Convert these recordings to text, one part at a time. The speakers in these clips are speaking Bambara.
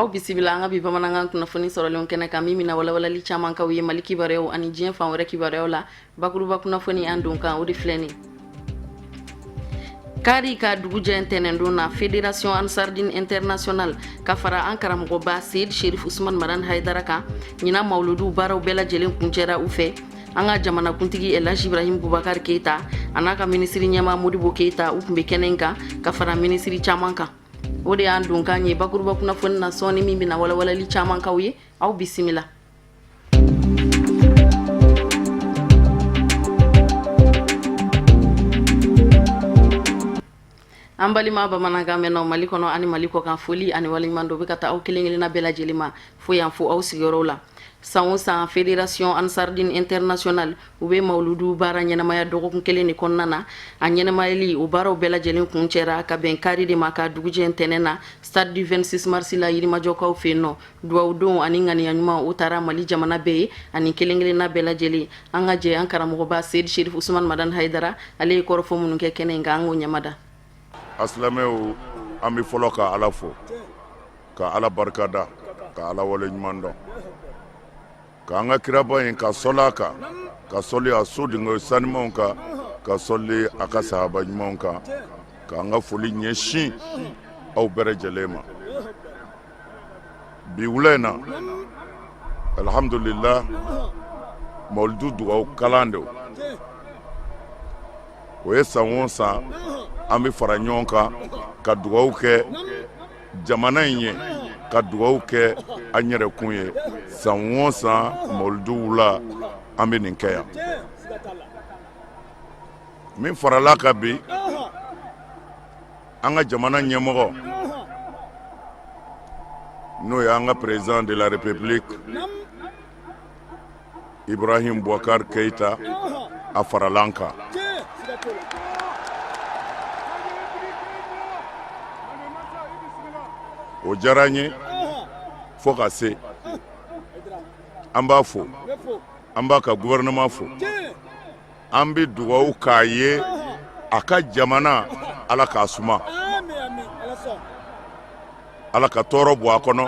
bisimila an ka bi bamanankan kunnafoni sɔrɔlen kɛnɛ kan min mina walawalali caman kaw ye Mali kibaruyaw ani diɲɛ fan wɛrɛ kibaruyaw la bakuruba kunnafoni an don kan o de filɛ nin kari ka dugujɛ ntɛnɛn don na Fédération Ansardine International ka fara an karamɔgɔba Seyid Sherif Usman Madan Haidara kan ɲina mawludu baaraw bɛɛ lajɛlen kuncɛra u fɛ an ka jamanakuntigi Elhaji Ibrahim Boubacar Keita an'a ka minisiri ɲɛma Modibo Keita u tun bɛ kɛnɛ kan ka fara minisiri caman kan o de y'an don kan ye bakuruba kunnafoni na sɔɔni min bɛna walawalali caman kaw ye aw bisimila an balima bamanankan mɛnnaw Mali kɔnɔ ani Mali kɔ kan foli ani waleɲuman dɔ bɛ ka taa aw kelen kelenna bɛɛ lajɛlen ma fo yan fo aw sigiyɔrɔw la san o san Fédération Ansardine International u bɛ mawludu baara ɲɛnamaya dɔgɔkun kelen de kɔnɔna na a ɲɛnamayali o baaraw bɛɛ lajɛlen kun cɛra ka bɛn kari de ma ka dugujɛ ntɛnɛn na stade du 26 mars la Yirimajɔkaw fɛ yen nɔ duwawudenw ani ŋaniya ɲuman o taara Mali jamana bɛɛ ye ani kelen kelenna bɛɛ lajɛlen an ka jɛ an karamɔgɔba Seyid Sherif Usman Madan Haidara ale ye kɔrɔfɔ minnu kɛ kɛnɛ in kan an k'o ɲamada Asilamɛw an bɛ fɔlɔ ka Ala fo ka Ala barikada ka Ala waleɲuman dɔn ka an ka kiraba in ka sɔli a kan ka sɔli a so dingo sanimanw kan ka sɔli a ka sahaba ɲumanw kan ka an ka foli ɲɛsin aw bɛɛ lajɛlen ma bi wula in na alhamdulillah mawlidu dugawu kalan de o ye san o san an bɛ fara ɲɔgɔn kan ka dugawu kɛ jamana in ye ka dugawu kɛ an yɛrɛ kun ye san o san mawlidu wula an bɛ nin kɛ yan min farala ka bi an ka jamana ɲɛmɔgɔ n'o ye an ka président de la république Ibrahim Boubacar Keita a farala an kan o diyara n ye fo ka se an b'a fo an b'a ka gouvernement fo an bɛ dugawu k'a ye a ka jamana Ala k'a suma Ala ka tɔɔrɔ bɔ a kɔnɔ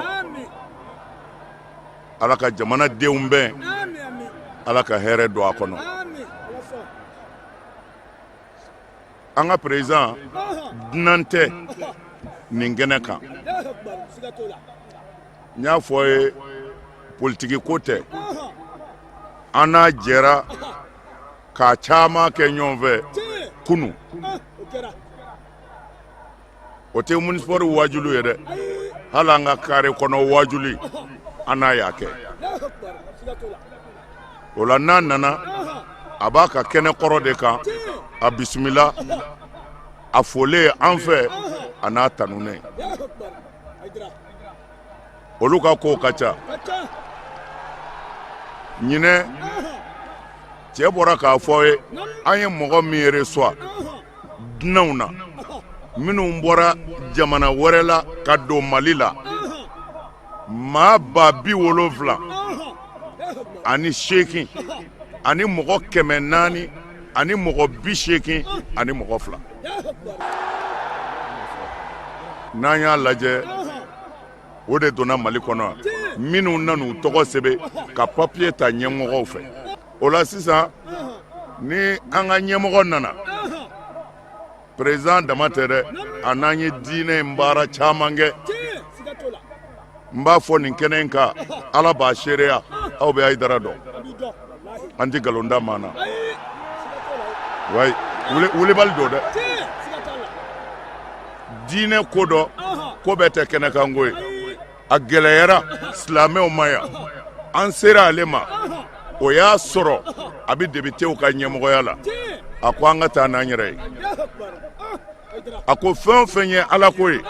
Ala ka jamana denw bɛn Ala ka hɛrɛ don a kɔnɔ an ka président dunan tɛ nin kɛnɛ kan n y'a fɔ ye politiki ko tɛ an n'a jɛra k'a caman kɛ ɲɔgɔn fɛ kunu o tɛ municipal wajulu ye dɛ hali an ka kare kɔnɔ wajuli an n'a y'a kɛ o la n'a nana a b'a ka kɛnɛ kɔrɔ de kan a bisimila a fɔlen an fɛ a n'a tanunen olu ka kow ka ca ɲinɛ cɛ bɔra k'a fɔ ye an ye mɔgɔ min yɛrɛ sɔn dunanw na minnu bɔra jamana wɛrɛ la ka don Mali la maa 70,000 ani 8 ani mɔgɔ 400 ani mɔgɔ 80 ani mɔgɔ 2 n'an y'a lajɛ o de donna Mali kɔnɔ minnu nan'u tɔgɔ sɛbɛn ka papier ta ɲɛmɔgɔw fɛ o la sisan ni an ka ɲɛmɔgɔ nana président dama tɛ dɛ a n'an ye diinɛ in baara caman kɛ n b'a fɔ nin kɛnɛ in kan Ala b'a seereya aw bɛ Haidara dɔn an tɛ nkalon da maa na wayi wulibali don dɛ diinɛ ko dɔ ko bɛɛ tɛ kɛnɛkanko ye a gɛlɛyara silamɛw ma yan an sera ale ma o y'a sɔrɔ a bɛ députéw ka ɲɛmɔgɔya la a ko an ka taa n'an yɛrɛ ye a ko fɛn o fɛn ye Ala ko ye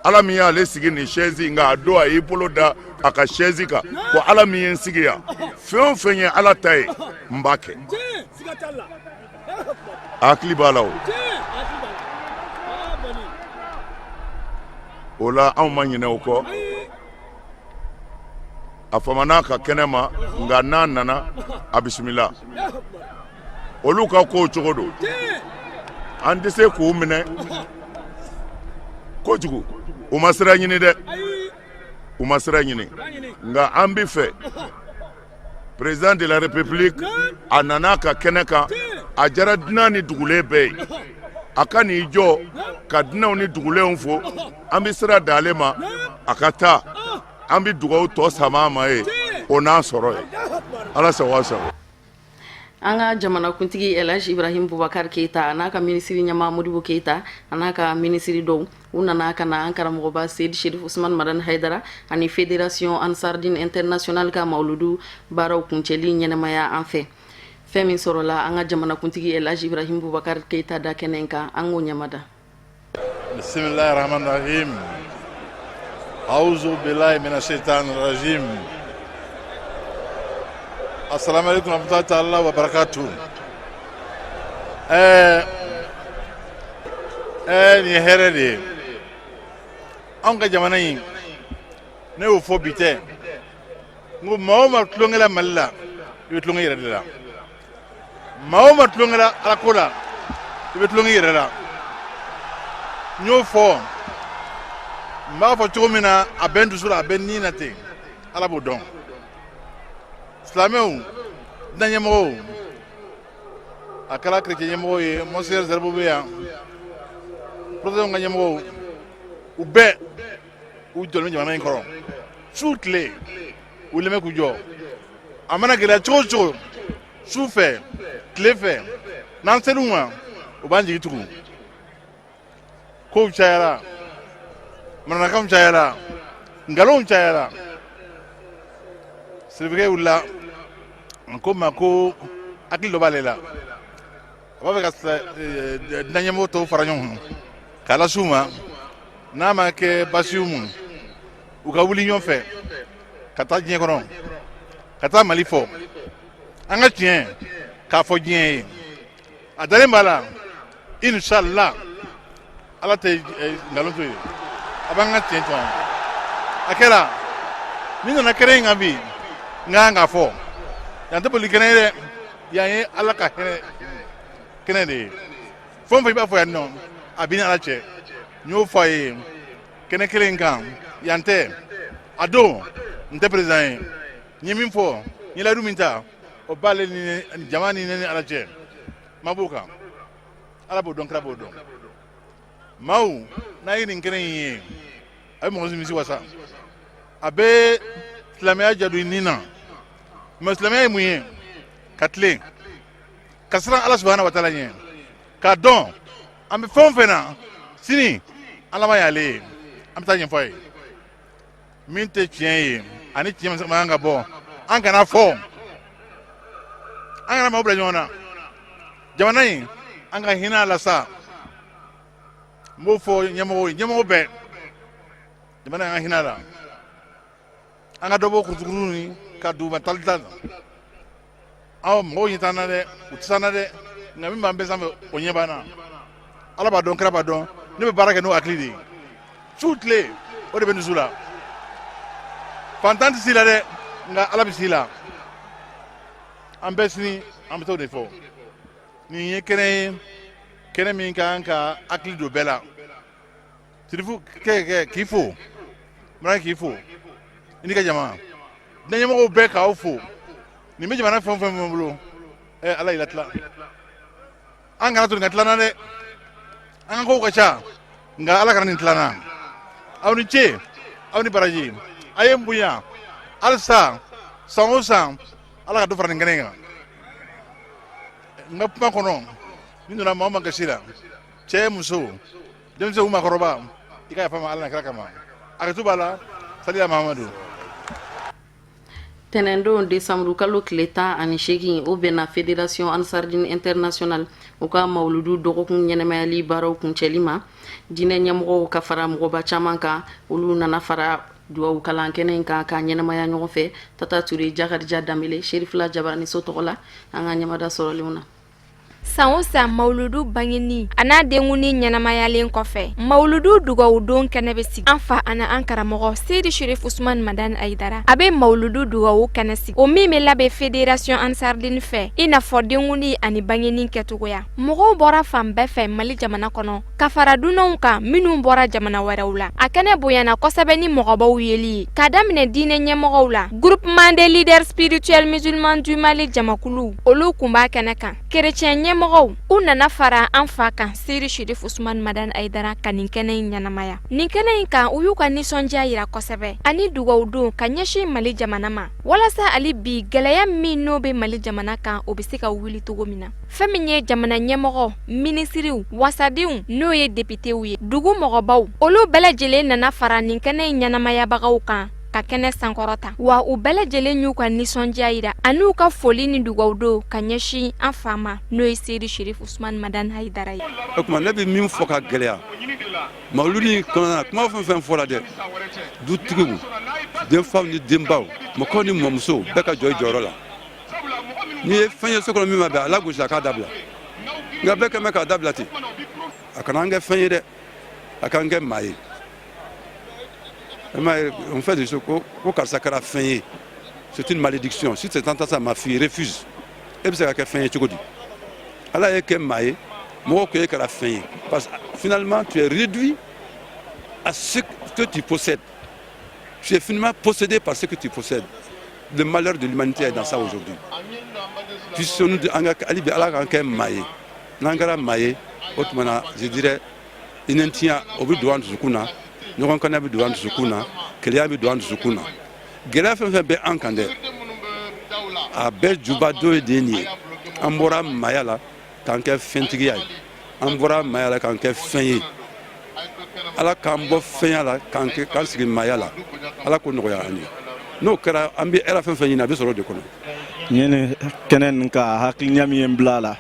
Ala min y'ale sigi nin chaise nka a don a y'i bolo da a ka chaise kan ko Ala min ye n sigi yan fɛn o fɛn ye Ala ta ye n b'a kɛ a hakili b'a la o la anw ma ɲinɛ o kɔ a famana ka kɛnɛ ma nka n'a nana a bisimila olu ka kow cogo don an tɛ se k'u minɛ kojugu u ma sira ɲini dɛ u ma sira ɲini nka an bi fɛ président de la république a nana ka kɛnɛ kan a jara dunan ni dugulen bɛɛ ye a ka n'i jɔ ka dunanw ni dugulenw fo an bi sira d'ale ma a ka taa an bi dugawu tɔ sama ma ye o n'a sɔrɔ ye ala sago sago. An ka jamanakuntigi Elhaji Ibrahim Boubacar Keita n'a ka minisiri ɲɛma Modibo Keita a n'a ka minisiri dɔw u nana ka na an karamɔgɔba Seydi Cherif Ousmane Madani Haidara ani fédération Ansardine International ka mawludu baaraw kuncɛli ɲɛnɛmaya an fɛ. Fɛn min sɔrɔla an ka jamanakuntigi Elhaji Ibrahim Boubacar Keita da kɛnɛ kan an k'o ɲɛmada. Bismillahirrahmanirrahim. A'udhu billahi minash shaitanir rajim. Assalamu alaikum warahmatullahi wabarakatuh. Ni hɛrɛ de ye. Anw ka jamana in ne y'o fɔ bi tɛ n ko maa o maa tulonkɛla Mali la i bɛ tulonkɛ i yɛrɛ de la, maa o maa tulonkɛla Alako la i bɛ tulonkɛ i yɛrɛ la. N y'o fɔ n b'a fɔ cogo min na a bɛ n dusu la a bɛ n ni na ten Ala b'o dɔn. Silamɛw diinɛ ɲɛmɔgɔw a kɛra chrétien ɲɛmɔgɔw ye Monseigneur Zerbo bɛ yan protestants ka ɲɛmɔgɔw u bɛɛ u jɔlen bɛ jamana in kɔrɔ su tile u lɛmɛ k'u jɔ a mana gɛlɛya cogo o cogo su fɛ tile fɛ n'an ser'u ma u b'an jigi tugu kow cayara mananakanw cayara nkalonw cayara sirifukɛ wulila a ko n ma ko hakili dɔ b'ale la a b'a fɛ ka diinɛ ɲɛmɔgɔ tɔw fara ɲɔgɔn kan k'a lase u ma n'a ma kɛ baasi y'u ma u ka wuli ɲɔgɔn fɛ ka taa diɲɛ kɔnɔ ka taa Mali fɔ an ka tiɲɛ k'a fɔ diɲɛ ye a dalen b'a la inshallah Ala tɛ nkalon to ye a b'an ka tiɲɛ to an a kɛra min nana kɛnɛ in kan bi n ka kan k'a fɔ yan tɛ boli kɛnɛ ye dɛ yan ye Ala ka kɛnɛ de ye fɛn o fɛn i b'a fɔ yan nɔ a b'i ni Ala cɛ n y'o fɔ a ye kɛnɛ kelen in kan yan tɛ a don n tɛ président ye n ye min fɔ n ye layidu min ta o b'ale ni jama ni ne ni Ala cɛ ma b'o kan Ala b'o dɔn kira b'o dɔn maaw n'a ye nin kɛnɛ in ye a bɛ mɔgɔ nimisi wasa a bɛ silamɛya jadu nin na mais silamɛya ye mun ye ka tilen ka siran Ala subahana wa taala ɲɛ k'a dɔn an bɛ fɛn o fɛn na sini Ala ma y'ale ye an bɛ taa ɲɛfɔ a ye min tɛ tiɲɛ ye ani tiɲɛ man kan ka bɔ an kana fɔ an kana maaw bila ɲɔgɔn na jamana in an ka hinɛ a la sa n b'o fɔ ɲɛmɔgɔw ye ɲɛmɔgɔ bɛɛ jamana in an ka hinɛ a la an ka dɔ bɔ kurutukuru ni ka duguba talita aw mɔgɔw ɲɛ t'an na dɛ u tɛ s'an na dɛ nka min b'an bɛɛ sanfɛ o ɲɛ b'an na Ala b'a dɔn kira b'a dɔn ne bɛ baara kɛ n'o hakili de ye su tile o de bɛ dusu la fantan tɛ s'i la dɛ nka Ala bɛ s'i la an bɛɛ sini an bɛ t'o de fɔ nin ye kɛnɛ ye kɛnɛ min ka kan ka hakili don bɛɛ la sirifu k'i fo mara k'i fo i n'i ka jama diinɛ ɲɛmɔgɔw bɛɛ k'aw fo nin bɛ jamana fɛn o fɛn min bolo Ala y'i latila an kana to nin ka tila n na dɛ an ka kow ka ca nka Ala kana nin tila n na aw ni ce aw ni baraji a ye n bonya halisa san o san Ala ka dɔ fara nin kɛnɛ in kan n ka kuma kɔnɔ ni donna maa o maa gasi la cɛ muso denmisɛnw maakɔrɔba i ka yafa n ma Ala n'a kira kama hakɛto b'a la salila Mahamadu. Tɛnɛndon desanburu kalo tile 18 o bɛnna fédération Ansardine International u ka mawludu dɔgɔkun ɲɛnɛmayali baaraw kuncɛli ma diinɛ ɲɛmɔgɔw ka fara mɔgɔba caman kan olu nana fara duwawu kalan kɛnɛ in kan ka ɲɛnɛmaya ɲɔgɔn fɛ Tata Ture Jakarija Danbele Sherifula Jabarani so tɔgɔ la an ka ɲɛmada sɔrɔlenw na. san o san mawuludu bangeni ana denguni ɲɛnamayalen kɔfɛ mawuludu dugawu don kɛnɛ bɛ sigi an fa ana an karamɔgɔ Seydi Sherif Usman Madan Aidara a bɛ mawuludu dugawu kɛnɛ sigi o min bɛ labɛn Fédération Ansardine fɛ i n'a fɔ denguni ani bangeni kɛcogoya mɔgɔw bɔra fan bɛɛ fɛ Mali jamana kɔnɔ ka fara dunanw kan minnu bɔra jamana wɛrɛw la a kɛnɛ bonyana kosɛbɛ ni mɔgɔbaw yeli ye ka daminɛ diinɛ ɲɛmɔgɔw la Groupement des leaders spirituels musulmans du Mali jamakulu olu kun b'a kɛnɛ kan chrétien ɲɛmɔgɔw u nana fara an fa kan Seydi Sherif Usman Madan Aidara ka nin kɛnɛ in ɲɛnamaya nin kɛnɛ in kan u y'u ka nisɔndiya yira kosɛbɛ ani dugawu don ka ɲɛsin Mali jamana ma walasa ali bi gɛlɛya min n'o bɛ Mali jamana kan o bɛ se ka wuli cogo min na fɛn min ye jamana ɲɛmɔgɔ minisiriw wasadenw n'o ye députéw ye dugu mɔgɔbaw olu bɛɛ lajɛlen nana fara nin kɛnɛ in ɲɛnamayabagaw kan ka kɛnɛ sankɔrɔta wa u bɛɛ lajɛlen y'u ka nisɔndiya yira ani u ka foli ni dugawu don ka ɲɛsin an fa ma n'o ye Seydi Sherif Usman Madan Aidara ye. O tuma ne bɛ min fɔ ka gɛlɛya mawuludi kɔnɔna na kuma fɛn fɛn fɔra dɛ dutigiw denfaw ni denbaw mɔgɔw ni mɔmusow bɛɛ ka jɔ i jɔyɔrɔ la n'i ye fɛn ye so kɔnɔ min ma bɛn ala gosi a k'a dabila nka bɛɛ kɛmɛ k'a dabila ten a kana an kɛ fɛn ye dɛ a k'an kɛ maa ye on fait des choses ko karisa kɛra fɛn ye c'est une malédiction si c'est tant ça ma fille refuse e bɛ se ka kɛ fɛn ye cogo di ala ye kɛ maa ye mɔgɔw ko e kɛra fɛn ye parce que finalement tu es réduit à ce que tu possèdes tu es finalement possédé par ce que tu possèdes le malheur de l'humanité est dans ça aujourd'hui puissions-nous ali bi ala k'an kɛ maa ye n'an kɛra maa ye o tuma na je dirais inentiya o bɛ don an dusukun na ɲɔgɔn kana bɛ don an dusukun na kelenya bɛ don an dusukun na gɛlɛya fɛn fɛn bɛ an kan dɛ a bɛɛ juba dɔ ye de ye nin ye an bɔra maaya la k'an kɛ fɛntigiya ye an bɔra maaya la k'an kɛ fɛn ye ala k'an bɔ fɛnya la k'an sigi maaya la ala k'o nɔgɔya an ye n'o kɛra an bɛ hɛrɛ fɛn fɛn ɲini a bɛ sɔrɔ o de kɔnɔ. n ye nin kɛnɛ nin ka hakilina min ye n bila a la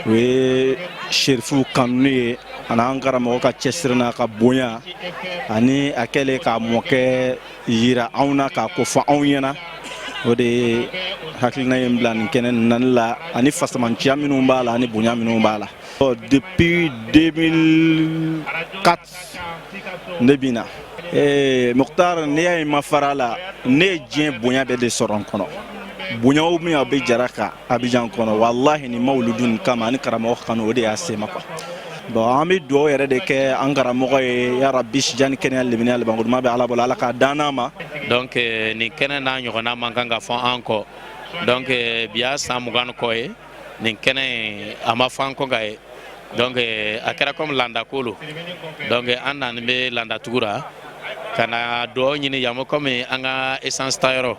o ye sherifu kanuni ye ani an karamɔgɔ ka cɛsiri n'a ka bonya ani a kɛlen ka mɔkɛ yira anw na k'a ko fɔ anw ɲɛna o de ye hakilina ye n bila nin kɛnɛ nin nani la ani fasamanciya minnu b'a la ani bonya minnu b'a la. Depuis 2004 ne bɛ na Mukhtar ne y'a ye ma fara la ne ye diɲɛ bonya bɛɛ de sɔrɔ n kɔnɔ bonyaw min a bɛ jara kan Abidjan kɔnɔ walahi ni mawuludu nin kama ani karamɔgɔ kanu o de y'a se ma quoi. Bon an bɛ dugawu yɛrɛ de kɛ an karamɔgɔ ye ya Rabbi sijani kɛnɛya leminiya labankoɲuman bɛ ala bolo ala k'a dan n'a ma. Donc nin kɛnɛ n'a ɲɔgɔnna man kan ka fɔ an kɔ donc bi y'a san 20 kɔ ye nin kɛnɛ a ma fɔ an kɔ ka ye donc a kɛra comme landako lo donc an nani bɛ landatugu la ka na dugawu ɲini yan comme an ka essence tayɔrɔ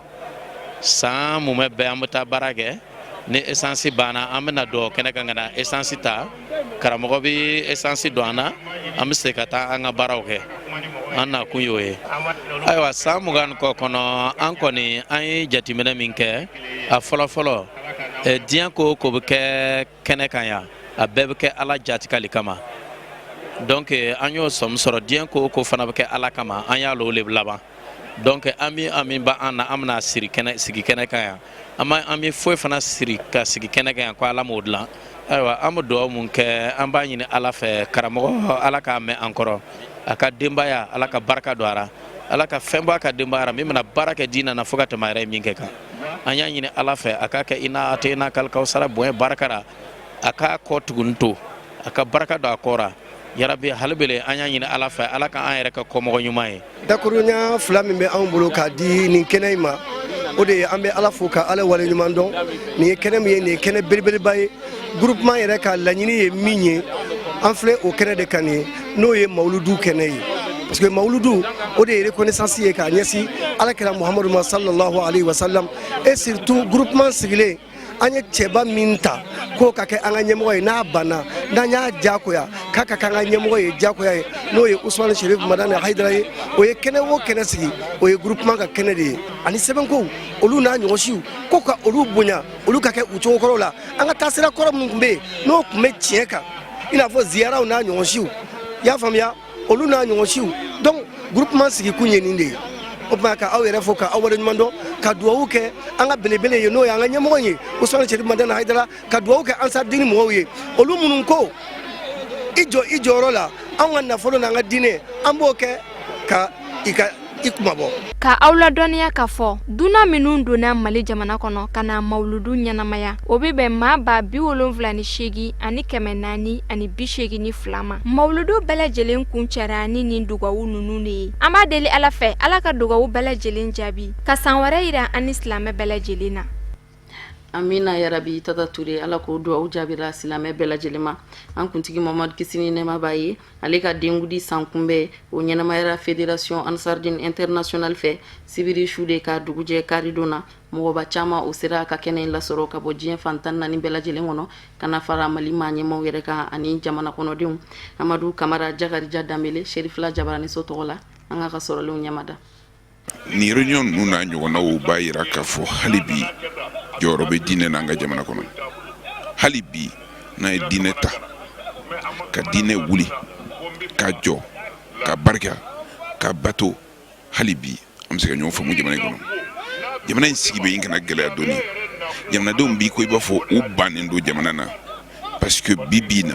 san mun bɛ bɛn an bɛ taa baara kɛ ni essence banna an bɛna dɔ kɛnɛ kan ka na essence ta karamɔgɔ bɛ essence don an na an bɛ se ka taa an ka baaraw kɛ an na kun y'o ye ayiwa san 20 kɔ kɔnɔ an kɔni an ye jateminɛ min kɛ a fɔlɔ-fɔlɔ diɲɛ ko ko bɛ kɛ kɛnɛ kan yan a bɛɛ bɛ kɛ ala jatikali kama donc an y'o sɔrɔ diɲɛ ko ko fana bɛ kɛ ala kama an y'a lo le laban donc an min ba an na an bɛna sigi kɛnɛ kan yan an bɛ foyi fana ka sigi kɛnɛ kan yan ko ala m'o dilan ayiwa an bɛ dugawu mun kɛ an b'a ɲini ala fɛ karamɔgɔ ala k'a mɛn an kɔrɔ a ka denbaya ala ka barika don a la ala ka fɛn bɔ a ka denbaya la min bɛna baara kɛ diinɛ na fo ka tɛmɛ a yɛrɛ ye min kɛ kan an y'a ɲini ala fɛ a k'a kɛ ina ate ina kalikawusara bonya barika la a k'a kɔ tuguni to a ka barika don a kɔra yarabi halibele an y'a ɲini ala fɛ ala ka an yɛrɛ kɛ kɔmɔgɔ ɲuman ye. dakuruɲa fila min bɛ anw bolo k'a di nin kɛnɛ in ma o de ye an bɛ ala fo ka ala wale ɲuman dɔn nin ye kɛnɛ min ye nin ye kɛnɛ belebeleba ye groupement yɛrɛ ka laɲini ye min ye an filɛ o kɛnɛ de kan ye n'o ye mawuludu kɛnɛ ye parce que mawuludu o de ye reconnaissance ye k'a ɲɛsin alakira muhamadu ma sallallahu alaihi wa sallam et surtout groupement sigilen an ye cɛba min ta k'o ka kɛ an ka ɲɛmɔgɔ ye n'a banna n'an y'a diyagoya k'a ka kɛ an ka ɲɛmɔgɔ ye diyagoya ye n'o ye Usman Sherif Madan Aidara ye o ye kɛnɛ o kɛnɛ sigi o ye groupement ka kɛnɛ de ye ani sɛbɛnkow olu n'a ɲɔgɔnsiw ko ka olu bonya olu ka kɛ u cogo kɔrɔw la an ka taasira kɔrɔ minnu tun bɛ yen n'o tun bɛ tiɲɛ kan i n'a fɔ ziyaraw n'a ɲɔgɔnsiw i y'a faamuya olu n'a ɲɔgɔnsiw donc groupement sigi kun ye nin de ye o tuma ka aw yɛrɛ fo ka aw waleɲuman dɔn ka duwawu kɛ an ka belebele ye n'o ye an ka ɲɛmɔgɔ ye Usmane Cherif Madani Hayidara ka duwawu kɛ Ansardini mɔgɔw ye olu minnu ko i jɔyɔrɔ la an ka nafolo n'an ka diinɛ an b'o kɛ ka i kumabɔ. Ka aw ladɔnniya ka fɔ dunan minnu donna Mali jamana kɔnɔ ka na mawuludu ɲɛnamaya o bɛ bɛn maa ba 78 ani 482 ma. Mawuludu bɛɛ lajɛlen kun cɛra ni nin dugawu ninnu de ye. An b'a deli Ala fɛ Ala ka dugawu bɛɛ lajɛlen jaabi ka san wɛrɛ yira an ni silamɛ bɛɛ lajɛlen na. Amina yarabi Tata Ture ala ko duwawu jaabira silamɛ bɛɛ lajɛlen ma. An kuntigi Mamadu Kisi ni nɛɛma b'a ye ale ka dengudi san kunbɛn o ɲɛnamayara Fédération Ansardine International fɛ sibiri su de ka dugujɛ karidon na mɔgɔba caman o sera ka kɛnɛ in lasɔrɔ ka bɔ diɲɛ fan 14 bɛɛ lajɛlen kɔnɔ ka na fara Mali maa ɲɛmaw yɛrɛ kan ani jamana kɔnɔdenw. Amadu Kamara Jakarija Danbele Sherifila Jabaraniso tɔgɔ la an ka sɔrɔlenw ɲɛmada. Ni réunion ninnu n'a ɲɔgɔnnaw b'a yira k'a fɔ hali bi jɔyɔrɔ bɛ diinɛ n'an ka jamana kɔnɔ. Hali bi n'a ye diinɛ ta ka diinɛ wuli ka jɔ ka barika ka bato hali bi an bɛ se ka ɲɔgɔn faamu jamana in kɔnɔ. Jamana in sigi bɛ yen kana gɛlɛya dɔɔni. Jamanadenw b'i ko i b'a fɔ u bannen don jamana na parce que bi na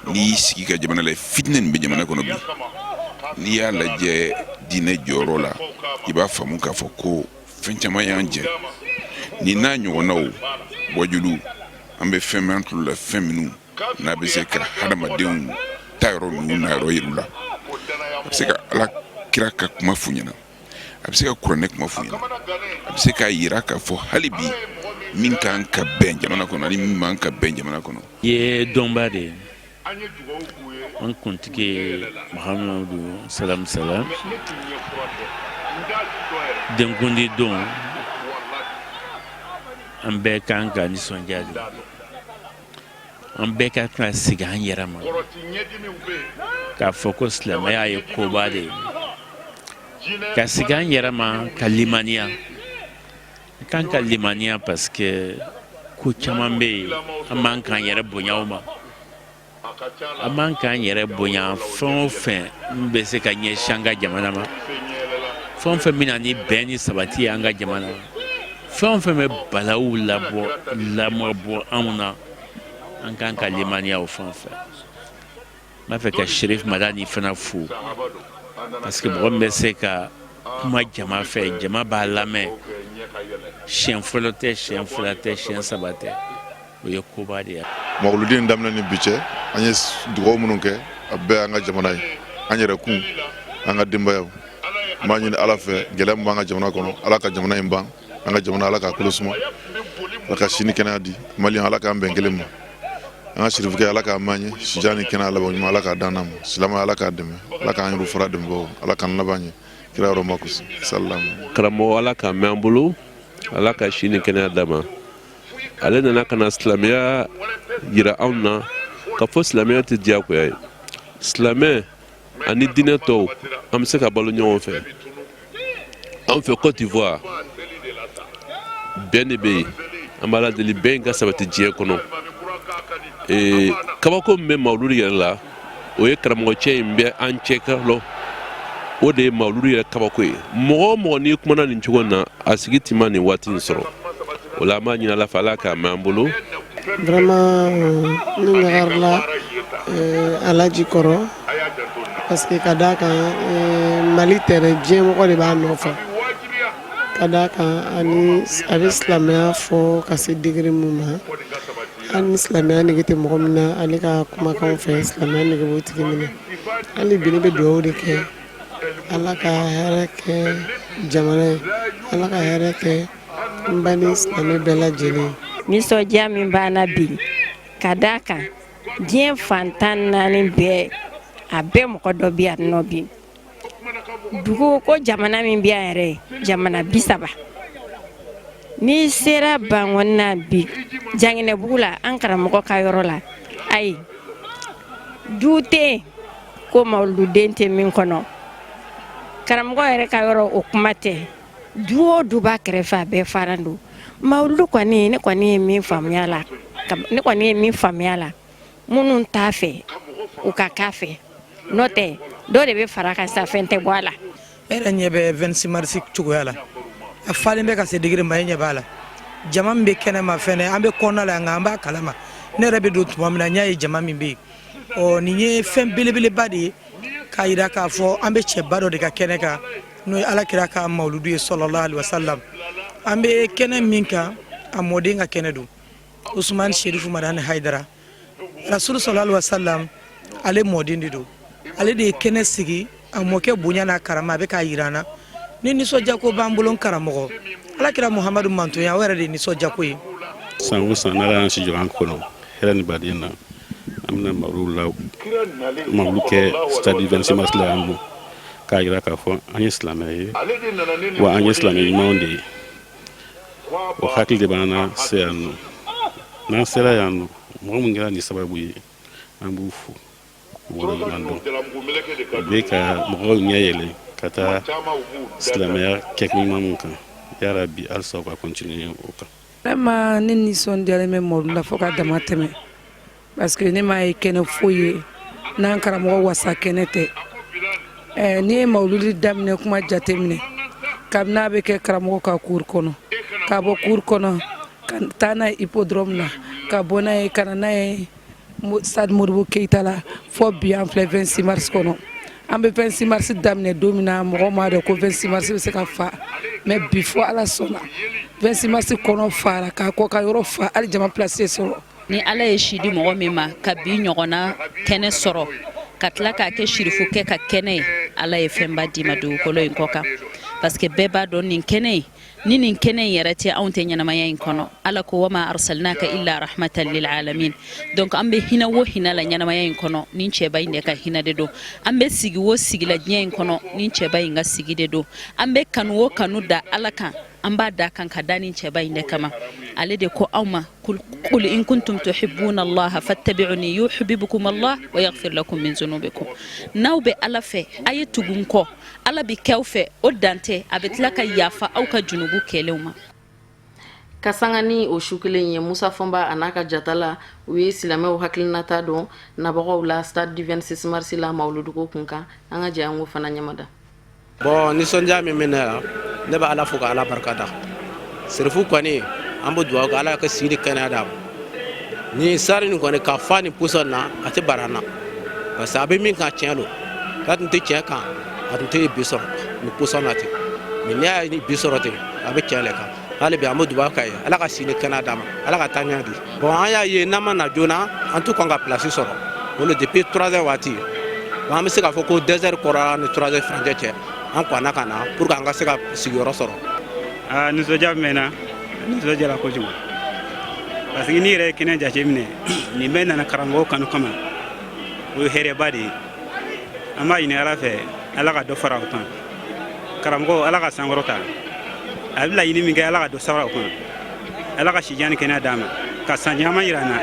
n'i y'i sigi ka jamana la fitinɛ nin bɛ jamana kɔnɔ bi. N'i y'a lajɛ diinɛ jɔyɔrɔ la i b'a faamu k'a fɔ ko fɛn caman y'an jɛ. Ni n'a ɲɔgɔnnaw bɔjulu an bɛ fɛn min an tulo la fɛn minnu n'a bɛ se ka hadamadenw ta yɔrɔ ninnu n'a yɔrɔ yir'u la. A bɛ se ka Ala kira ka kuma f'u ɲɛna, a bɛ se ka kuranɛ kuma f'u ɲɛna, a bɛ se k'a yira k'a fɔ hali bi min kan ka bɛn jamana kɔnɔ ani min man ka bɛn jamana kɔnɔ. Ye dɔnba de an kuntigi Mahamadu Salam denkundi don an bɛɛ kan ka nisɔndiya de an bɛɛ ka kan ka sigi an yɛrɛ ma k'a fɔ ko silamɛya ye koba de ye ka sigi an yɛrɛ ma ka limaniya kan ka limaniya parce que ko caman bɛ yen an b'an k'an yɛrɛ bonya o ma an b'an k'an yɛrɛ bonya fɛn o fɛn min bɛ se ka ɲɛsin an ka jamana ma fɛn o fɛn bɛ na ni bɛn ni sabati ye an ka jamana ma fɛn o fɛn bɛ balawu lamɔbɔ anw na an kan ka limaniya o fɛn o fɛn n b'a fɛ ka Cherif Madani fana fo parce que mɔgɔ min bɛ se ka kuma jama fɛ jama b'a lamɛn siɲɛ fɔlɔ tɛ siɲɛ fila tɛ siɲɛ saba tɛ o ye koba de ye. Mawuludi daminɛ ni bi cɛ an ye dugawu minnu kɛ a bɛɛ an ka jamana ye an yɛrɛ kun an ka denbayaw n b'a ɲini Ala fɛ gɛlɛya min b'an ka jamana kɔnɔ Ala ka jamana in ban an ka jamana Ala k'a kolo suma Ala ka sini kɛnɛya di Maliyɛn Ala k'an bɛn kelen ma an ka Cherif kɛ Ala k'a mɛn ɲɛ sija ni kɛnɛya laban ɲuman Ala k'a d'an ma silamɛ Ala k'a dɛmɛ Ala k'an yɛrɛ fara dɛmɛbagaw Ala k'an laban ɲɛ kira yɔrɔ ma kusi salamu. Karamɔgɔ Ala k'a mɛn an bolo Ala ka sini kɛnɛya d'a ma ale nana ka na silamɛya yira anw na ka fɔ silamɛya tɛ diyagoya ye silamɛ ani diinɛ tɔw an bɛ se ka balo ɲɔgɔn fɛ anw fɛ Côte d'Ivoire bɛn de bɛ yen an b'a la deli bɛn in ka sabati diɲɛ kɔnɔ kabako min bɛ mawuludu yɛrɛ la o ye karamɔgɔcɛ in bɛ an cɛ kɔrɔ o de ye mawuludu yɛrɛ kabako ye mɔgɔ o mɔgɔ n'i kumana nin cogo in na a sigi t'i ma nin waati in sɔrɔ o la an b'a ɲini Ala fɛ Ala k'a mɛn an bolo. Vraiment ne ɲagarila Alaji kɔrɔ parce que ka d'a kan Mali tɛrɛ diɲɛ mɔgɔ de b'a nɔfɛ ka d'a kan ani a bɛ silamɛya fɔ ka se degré min ma hali ni silamɛya nege tɛ mɔgɔ min na ale ka kumakanw fɛ silamɛya nege b'o tigi minɛ hali bi ne bɛ dugawu de kɛ Ala ka hɛrɛ kɛ jamana ye Ala ka hɛrɛ kɛ n ba ni silamɛ bɛɛ lajɛlen. Nisɔndiya min b'an na bi ka d'a kan diɲɛ fan 14 bɛɛ a bɛɛ mɔgɔ dɔ bɛ yan nɔ bi dugu ko jamana min bɛ yan yɛrɛ jamana 30 n'i sera Bangɔni na bi Janginɛbugu la an karamɔgɔ ka yɔrɔ la ayi du tɛ yen ko mawuluden tɛ min kɔnɔ karamɔgɔ yɛrɛ ka yɔrɔ o kuma tɛ du o du b'a kɛrɛfɛ a bɛɛ faran don mawuludu kɔni ne kɔni ye min faamuya la minnu t'a fɛ u ka k'a fɛ n'o tɛ dɔw de bɛ fara kan sa fɛn tɛ bɔ a la era ɲɛ bɛ 26 mars cogoya la a falen bɛ ka se degré ma ɲɛ b'a la jama min bɛ kɛnɛ ma fɛnɛ an bɛ kɔnɔna la nka an b'a kalama ne yɛrɛ bɛ don tuma min na n y'a ye jama min bɛ yen nin ye fɛn belebeleba de ye k'a jira k'a fɔ an bɛ cɛba dɔ de ka kɛnɛ kan n'o ye alakira ka mawuludu ye sallallahu alaihi wasallam an bɛ kɛnɛ min kan a mɔden ka kɛnɛ don Usman Sherifu Madani Haidara Rasul sallallahu alaihi wasallam ale mɔden de don ale de ye kɛnɛ sigi a mɔkɛ bonya n'a karama a bɛ k'a jira an na ni nisɔndiya ko b'an bolo n karamɔgɔ alakira Muhamadu mantonya o yɛrɛ de ye nisɔndiya ko ye san o san n'ala y'an si jɔ an kɔnɔ hɛrɛ ni baden na an bɛna mawulu kɛ stade 26 mars la yan don k'a jira k'a fɔ an ye silamɛ ye wa an ye silamɛ ɲumanw de ye o hakili de b'an na se yan nɔ n'an sera yan nɔ mɔgɔ min kɛra nin sababu ye an b'u fo waleɲuman dɔn u bɛ ka mɔgɔw ɲɛ yɛlɛ ka taa silamɛya kɛkoɲuman min kan yarabi halisa u ka continuer o kan. Vraiment ne nisɔndiyalen bɛ mawulu la fo ka dama tɛmɛ parce que ne m'a ye kɛnɛ foyi ye n'an karamɔgɔ wasa kɛnɛ tɛ n'i ye mawuludi daminɛ kuma jateminɛ kabini a bɛ kɛ karamɔgɔ ka cour kɔnɔ ka bɔ cour kɔnɔ ka taa n'a ye hippodrome na ka bɔ n'a ye ka na n'a ye stade Modibo Keita la fo bi an filɛ 26 mars kɔnɔ an bɛ 26 mars daminɛ don min na mɔgɔ m'a dɔn ko 26 mars bɛ se ka fa mais bi fo ala sɔnna 26 mars kɔnɔ fara k'a kɔ ka yɔrɔ fa hali jama place sɔrɔ ni ala ye si di mɔgɔ min ma ka bi ɲɔgɔnna kɛnɛ sɔrɔ ka tila k'a kɛ shirifu kɛ ka kɛnɛ ye ala ye fɛnba di ma dugukolo in kɔ kan parce que bɛɛ b'a dɔn nin kɛnɛ in ni nin kɛnɛ in yɛrɛ tɛ anw tɛ ɲɛnamaya in kɔnɔ ala ko wama arsalnaka illa rahmatan lil alamin donc an bɛ hinɛ wo hinɛ la ɲɛnamaya in kɔnɔ nin cɛba in de ka hinɛ de don an bɛ sigi wo sigi la diɲɛ in kɔnɔ nin cɛba in ka sigi de don an bɛ kanu wo kanu da ala kan an b'a da kan ka da nin cɛba in de kama ale de ko aw ma qul in kuntum tuhibbuna Allah fattabi'uni yuhibbukum Allah wa yaghfir lakum min dhunubikum n'aw bɛ ala fɛ a ye tugun kɔ ala bi kɛw fɛ o dante a bɛ tila ka yafa aw ka junubu kɛlɛw ma ka sanga ni o su kelen ye Musa Fɔnba a n'a ka jata la u ye silamɛw hakilinata dɔn nabagaw la stade du 26 mars la mawuluduko kun kan an ka jɛ an ko fana ɲamada bon nisɔndiya min bɛ ne la ne bɛ ala fo ka ala barikada serifu kɔni an bɛ dugawu kɛ ala ka sigi kɛnɛya d'a ma ni sari nin kɔni ka fa ni pɔsɔn na a tɛ bara n na parce que a bɛ min kan tiɲɛ don k'a tun tɛ tiɲɛ kan a tun tɛ bi sɔrɔ ni pɔsɔn na ten mais n'i y'a ye bi sɔrɔ ten a bɛ tiɲɛ de kan hali bi an bɛ dugawu k'a ye ala ka sigi kɛnɛya d'a ma ala ka taa ɲɛ di bon an y'a ye n'an ma na joona an t'u kɔn ka place sɔrɔ o le depuis 3 heures waati bon an bɛ se k'a fɔ ko 2 heures kɔrɔ ni 3 heures furancɛ cɛ an kɔnna ka na pour que an ka se ka sigiyɔrɔ sɔrɔ. nisɔndiya mɛn na nisɔndiyala kojugu parce que n'i yɛrɛ ye kɛnɛ jateminɛ nin bɛɛ nana karamɔgɔ kanu kama o ye hɛrɛba de ye an b'a ɲini ala fɛ ala ka dɔ fara o kan karamɔgɔ ala ka sankɔrɔ ta a bɛ laɲini min kɛ ala ka dɔ sara o kan ala ka sijan ni kɛnɛya d'a ma ka san caman jira an na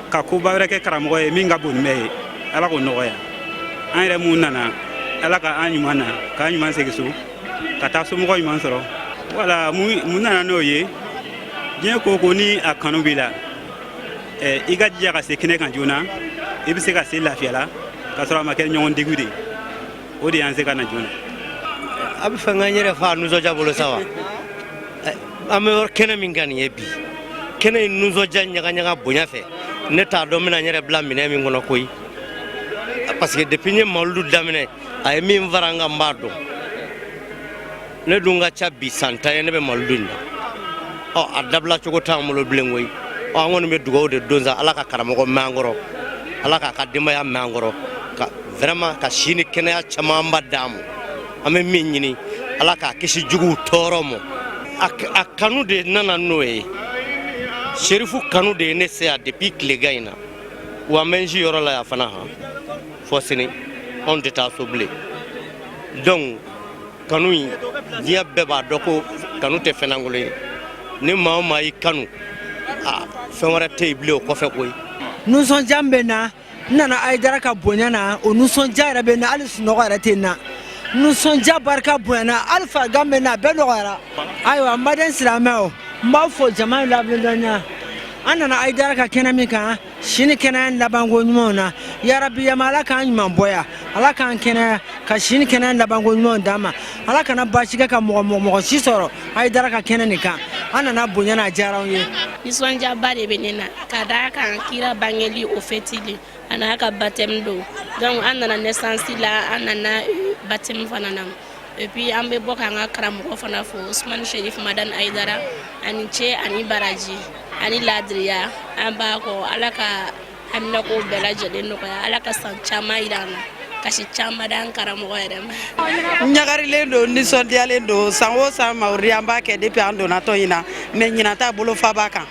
ka koba wɛrɛ kɛ karamɔgɔ ye min ka bon ni bɛɛ ye ala k'o nɔgɔya an yɛrɛ mun nana ala ka an ɲuman na k'an ɲuman segin so ka taa somɔgɔ ɲuman sɔrɔ wala mun nana n'o ye diɲɛ ko ko ni a kanu b'i la i ka jija ka se kɛnɛ kan joona i bɛ se ka se lafiya la ka sɔrɔ a ma kɛ ɲɔgɔn degun de o de y'an se ka na joona. a bɛ fɛ n ka n yɛrɛ fa nisɔndiya bolo sa wa an bɛ yɔrɔ kɛnɛ min kan nin ye bi kɛnɛ in nisɔndiya ɲagaɲaga bonya fɛ ne t'a dɔn n bɛna n yɛrɛ bila minɛn min kɔnɔ koyi parce que depuis n ye mawuludu daminɛ a ye min fara n kan n b'a dɔn ne dun ka ca bi san 10 ye ne bɛ mawuludu in na a dabila cogo t'an bolo bilen koyi an kɔni bɛ dugawu de don sa ala ka karamɔgɔ mɛn an kɔrɔ ala k'a ka denbaya mɛn an kɔrɔ ka vraiment ka si ni kɛnɛya camanba d'a ma an bɛ min ɲini ala k'a kisi juguw tɔɔrɔ ma a kanu de nana n'o ye sherifu kanu de ye ne se yan depuis tilegan in na wa n bɛ n si yɔrɔ la yan fana fɔ sini anw tɛ taa so bilen donc kanu in diɲɛ bɛɛ b'a dɔn ko kanu tɛ fɛn lankolon ye ni maa o maa y'i kanu fɛn wɛrɛ tɛ yen bilen o kɔfɛ koyi. Nisɔndiya bɛ n na n nana Ayidara ka bonya na o nisɔndiya yɛrɛ bɛ n na hali sunɔgɔ yɛrɛ tɛ n na nisɔndiya barika bonyana hali farigan bɛ n na a bɛɛ nɔgɔyara ayiwa n baden silamɛw n b'aw fo jama in labilendɔnya an nana Aidara ka kɛnɛ min kan sini kɛnɛ labanko ɲumanw na yarabi yama ala k'an ɲuman bɔya ala k'an kɛnɛya ka sini kɛnɛ labanko ɲumanw d'an ma ala kana baasi kɛ ka mɔgɔ si sɔrɔ Aidara ka kɛnɛ nin kan an nana bonya n'a diyara anw ye nisɔndiyaba de bɛ ne na ka d'a kan kira bangeli o fɛtili a n'a ka baptême don donc an nana naissance la an nana baptême fana na et puis an bɛ bɔ k'an ka karamɔgɔ fana fo Ousmane Cherif Madane Aidara ani cɛ ani baraji ani ladiriya an b'a kɔ ala ka haminako bɛɛ lajɛlen nɔgɔya ala ka san caman yira an na kasi caman d'an karamɔgɔ yɛrɛ ma ɲagarilen don nisɔndiyalen don san o san mawurudi an b'a kɛ depuis an donna tɔn in na mais ɲinan t'a bolo fa b'a kan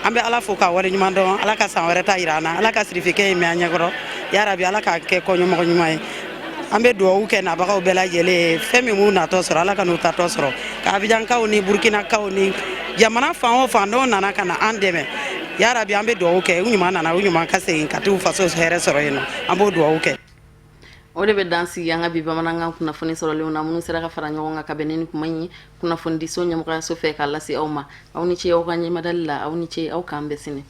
an bɛ ala fo k'a waleɲuman dɔn ala ka san wɛrɛ ta yira an na ala ka sirifikɛ ye mɛn an ɲɛkɔrɔ yarabi ala k'a kɛ kɔɲɔmɔgɔ ɲuman ye an bɛ dugawu kɛ nabagaw bɛɛ lajɛlen fɛn min b'u natɔ sɔrɔ ala ka n'u tatɔ sɔrɔ ka abijankaw ni burukinakaw ni jamana fan o fan n'o nana ka na an dɛmɛ yarabi an bɛ dugawu kɛ u ɲuman nana u ɲuman ka segin ka t'u faso hɛrɛ sɔrɔ yen nɔ an b'o dugawu kɛ o de bɛ dan sigi an ka bi bamanankan kunnafoni sɔrɔlenw na minnu sera ka fara ɲɔgɔn kan ka bɛn ni kuma in ye kunnafonidiso ɲɛmɔgɔyaso fɛ k'a lase aw ma aw ni ce aw ka ɲɛmadali la aw ni ce aw k'an bɛɛ sini